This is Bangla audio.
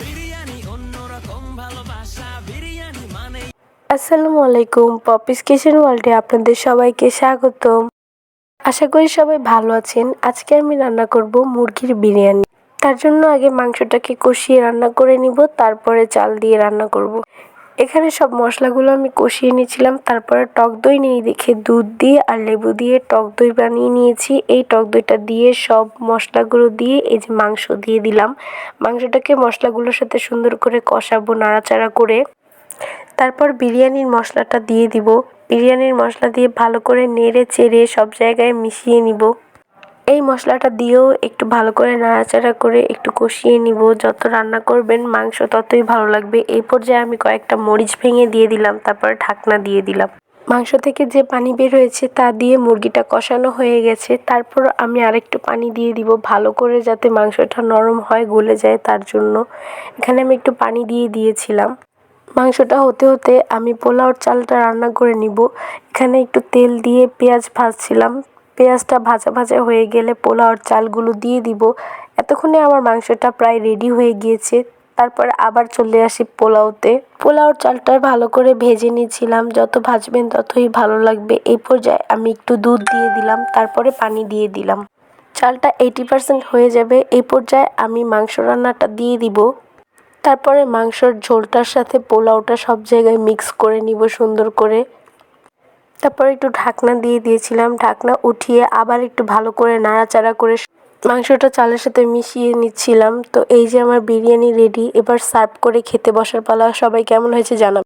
বিরিয়ানি অন্যরকম ভালোবাসা, বিরিয়ানি মানে। আসসালামু আলাইকুম, পপিস কিচেন ওয়ার্ল্ডে আপনাদের সবাইকে স্বাগতম। আশা করি সবাই ভালো আছেন। আজকে আমি রান্না করব মুরগির বিরিয়ানি। তার জন্য আগে মাংসটাকে কষিয়ে রান্না করে নিব, তারপরে চাল দিয়ে রান্না করব। এখানে সব মশলাগুলো আমি কষিয়ে নিয়েছিলাম, তারপরে টক দই নিয়ে দেখে দুধ দিয়ে আর লেবু দিয়ে টক দই বানিয়ে নিয়েছি। এই টক দইটা দিয়ে সব মশলাগুলো দিয়ে এই যে মাংস দিয়ে দিলাম। মাংসটাকে মশলাগুলোর সাথে সুন্দর করে কষাবো নাড়াচাড়া করে। তারপর বিরিয়ানির মশলাটা দিয়ে দিব। বিরিয়ানির মশলা দিয়ে ভালো করে নেড়ে চেড়ে সব জায়গায় মিশিয়ে নিব। এই মশলাটা দিয়েও একটু ভালো করে নাড়াচাড়া করে একটু কষিয়ে নিব। যত রান্না করবেন মাংস ততই ভালো লাগবে। এই পর্যায়ে আমি কয়েকটা মরিচ ভেঙে দিয়ে দিলাম, তারপর ঢাকনা দিয়ে দিলাম। মাংস থেকে যে পানি বের হয়েছে তা দিয়ে মুরগিটা কষানো হয়ে গেছে। তারপর আমি আরেকটু পানি দিয়ে দিব, ভালো করে যাতে মাংসটা নরম হয়, গলে যায় তার জন্য। এখানে আমি একটু পানি দিয়ে দিয়েছিলাম। মাংসটা হতে হতে আমি পোলাওর চালটা রান্না করে নিব। এখানে একটু তেল দিয়ে পেঁয়াজ ভাজছিলাম। পেঁয়াজটা ভাজা ভাজা হয়ে গেলে পোলাওর চালগুলো দিয়ে দিব। এতক্ষণে আমার মাংসটা প্রায় রেডি হয়ে গিয়েছে। তারপরে আবার চলে আসি পোলাওতে। পোলাওর চালটা ভালো করে ভেজে নিয়েছিলাম। যত ভাজবেন ততই ভালো লাগবে। এই পর্যায়ে আমি একটু দুধ দিয়ে দিলাম, তারপরে পানি দিয়ে দিলাম। চালটা 80% হয়ে যাবে। এই পর্যায়ে আমি মাংস রান্নাটা দিয়ে দিব। তারপরে মাংসর ঝোলটার সাথে পোলাওটা সব জায়গায় মিক্স করে নিব সুন্দর করে। তারপরে একটু ঢাকনা দিয়ে দিয়েছিলাম। ঢাকনা উঠিয়ে আবার একটু ভালো করে নাড়াচাড়া করে মাংসটা চালের সাথে মিশিয়ে নিচ্ছিলাম। তো এই যে আমার বিরিয়ানি রেডি। এবার সার্ভ করে খেতে বসার পালা। সবাই কেমন হয়েছে জানাবেন।